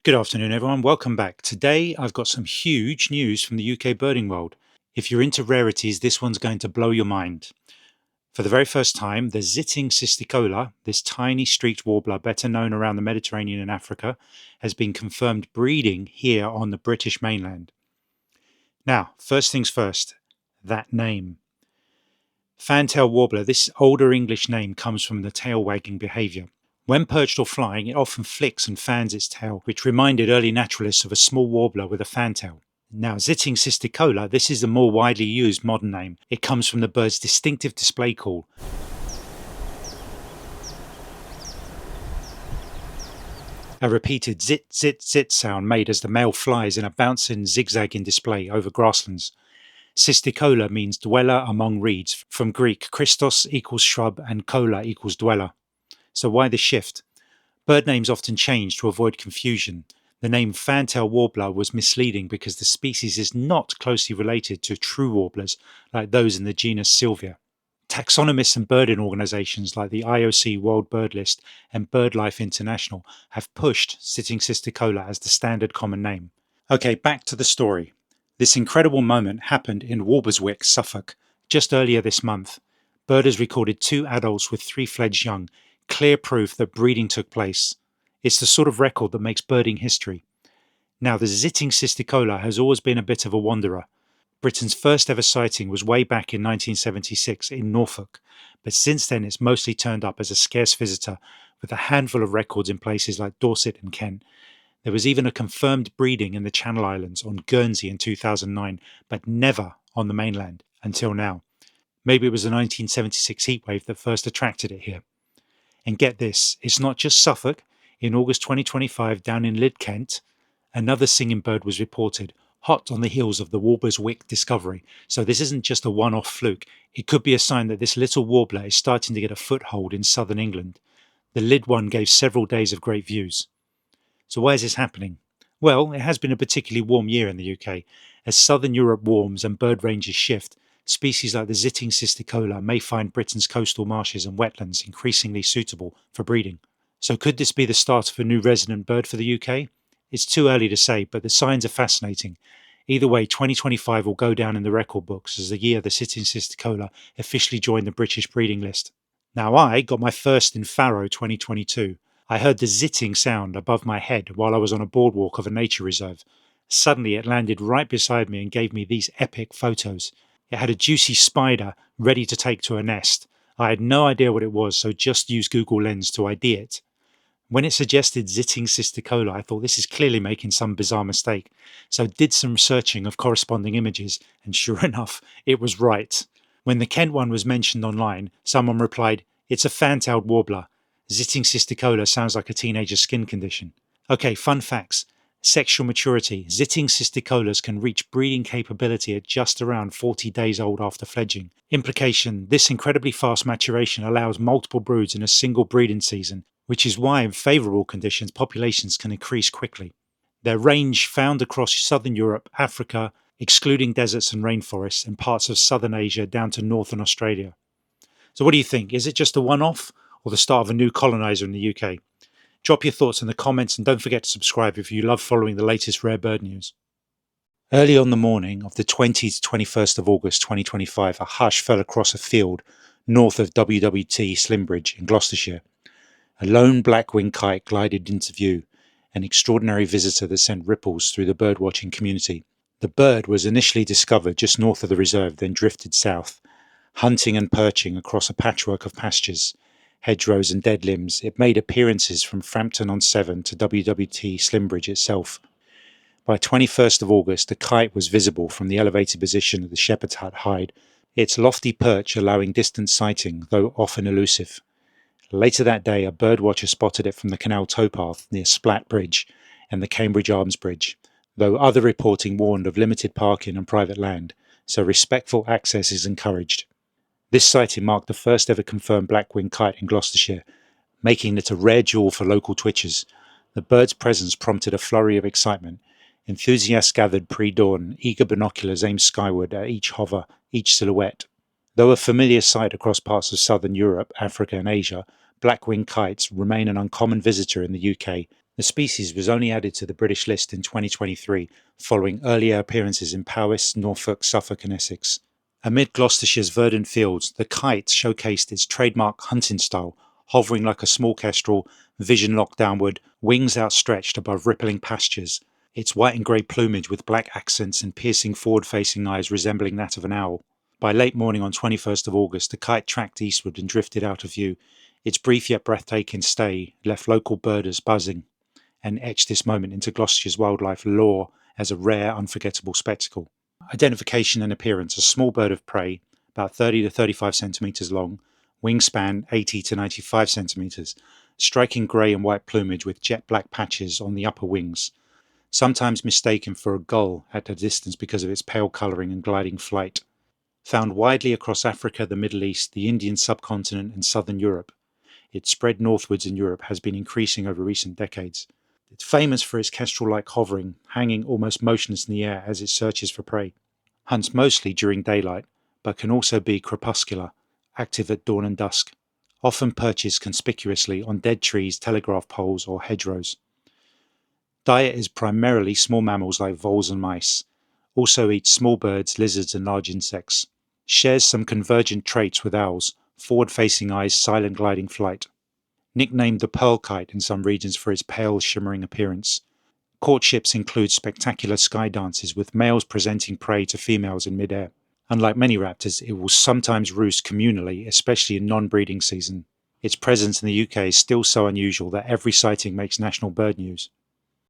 Good afternoon, everyone. Welcome back. Today, I've got some huge news from the UK birding world. If you're into rarities, this one's going to blow your mind. For the very first time, the Zitting Cisticola, this tiny streaked warbler better known around the Mediterranean and Africa, has been confirmed breeding here on the British mainland. Now, first things first, that name. Fantail Warbler, this older English name comes from the tail wagging behaviour. When perched or flying, it often flicks and fans its tail, which reminded early naturalists of a small warbler with a fantail. Now, Zitting Cisticola, this is the more widely used modern name. It comes from the bird's distinctive display call. A repeated zit, zit, zit sound made as the male flies in a bouncing, zigzagging display over grasslands. Cisticola means dweller among reeds, from Greek Christos equals shrub and cola equals dweller. So why the shift? Bird names often change to avoid confusion. The name Fantail Warbler was misleading because the species is not closely related to true warblers like those in the genus Sylvia. Taxonomists and birding organisations like the IOC World Bird List and BirdLife International have pushed Zitting Cisticola as the standard common name. Okay, back to the story. This incredible moment happened in Walberswick, Suffolk, just earlier this month. Birders recorded 2 adults with 3 fledged young, clear proof that breeding took place. It's the sort of record that makes birding history. Now, the Zitting Cisticola has always been a bit of a wanderer. Britain's first ever sighting was way back in 1976 in Norfolk, but since then it's mostly turned up as a scarce visitor, with a handful of records in places like Dorset and Kent. There was even a confirmed breeding in the Channel Islands on Guernsey in 2009, but never on the mainland until now. Maybe it was the 1976 heatwave that first attracted it here. And get this, it's not just Suffolk. In August 2025, down in Lydd, Kent, another singing bird was reported, hot on the heels of the Walberswick discovery. So this isn't just a one-off fluke. It could be a sign that this little warbler is starting to get a foothold in southern England. The Lydd one gave several days of great views. So why is this happening? Well, it has been a particularly warm year in the UK. As southern Europe warms and bird ranges shift, species like the Zitting Cisticola may find Britain's coastal marshes and wetlands increasingly suitable for breeding. So could this be the start of a new resident bird for the UK? It's too early to say, but the signs are fascinating. Either way, 2025 will go down in the record books as the year the Zitting Cisticola officially joined the British breeding list. Now, I got my first in Faro 2022. I heard the zitting sound above my head while I was on a boardwalk of a nature reserve. Suddenly it landed right beside me and gave me these epic photos. It had a juicy spider ready to take to a nest. I had no idea what it was, so just used Google Lens to ID it. When it suggested Zitting Cisticola, I thought this is clearly making some bizarre mistake. So did some searching of corresponding images, and sure enough, it was right. When the Kent one was mentioned online, someone replied, "It's a fan-tailed warbler. Zitting Cisticola sounds like a teenager's skin condition." Okay, fun facts. Sexual maturity. Zitting Cisticolas can reach breeding capability at just around 40 days old after fledging. Implication, this incredibly fast maturation allows multiple broods in a single breeding season, which is why in favourable conditions populations can increase quickly. Their range found across southern Europe, Africa, excluding deserts and rainforests, and parts of southern Asia down to northern Australia. So what do you think? Is it just a one-off or the start of a new coloniser in the UK? Drop your thoughts in the comments and don't forget to subscribe if you love following the latest rare bird news. Early on the morning of the 20th to 21st of August 2025, a hush fell across a field north of WWT Slimbridge in Gloucestershire. A lone black winged kite glided into view, an extraordinary visitor that sent ripples through the birdwatching community. The bird was initially discovered just north of the reserve, then drifted south. Hunting and perching across a patchwork of pastures, hedgerows and dead limbs, it made appearances from Frampton-on-Severn to WWT Slimbridge itself. By 21st of August, the kite was visible from the elevated position of the Shepherd's Hut hide, its lofty perch allowing distant sighting, though often elusive. Later that day, a birdwatcher spotted it from the canal towpath near Splat Bridge and the Cambridge Arms Bridge, though other reporting warned of limited parking and private land, so respectful access is encouraged. This sighting marked the first ever confirmed black winged kite in Gloucestershire, making it a rare jewel for local twitchers. The bird's presence prompted a flurry of excitement. Enthusiasts gathered pre-dawn, eager binoculars aimed skyward at each hover, each silhouette. Though a familiar sight across parts of southern Europe, Africa and Asia, black winged kites remain an uncommon visitor in the UK. The species was only added to the British list in 2023, following earlier appearances in Powys, Norfolk, Suffolk and Essex. Amid Gloucestershire's verdant fields, the kite showcased its trademark hunting style, hovering like a small kestrel, vision locked downward, wings outstretched above rippling pastures, its white and grey plumage with black accents and piercing forward-facing eyes resembling that of an owl. By late morning on 21st of August, the kite tracked eastward and drifted out of view. Its brief yet breathtaking stay left local birders buzzing and etched this moment into Gloucestershire's wildlife lore as a rare, unforgettable spectacle. Identification and appearance: a small bird of prey, about 30 to 35 centimetres long, wingspan 80 to 95 centimetres, striking grey and white plumage with jet black patches on the upper wings, sometimes mistaken for a gull at a distance because of its pale colouring and gliding flight. Found widely across Africa, the Middle East, the Indian subcontinent and southern Europe. Its spread northwards in Europe has been increasing over recent decades. It's famous for its kestrel-like hovering, hanging almost motionless in the air as it searches for prey. Hunts mostly during daylight, but can also be crepuscular, active at dawn and dusk. Often perches conspicuously on dead trees, telegraph poles or hedgerows. Diet is primarily small mammals like voles and mice. Also eats small birds, lizards and large insects. Shares some convergent traits with owls: forward-facing eyes, silent gliding flight. Nicknamed the pearl kite in some regions for its pale, shimmering appearance. Courtships include spectacular sky dances with males presenting prey to females in midair. Unlike many raptors, it will sometimes roost communally, especially in non-breeding season. Its presence in the UK is still so unusual that every sighting makes national bird news.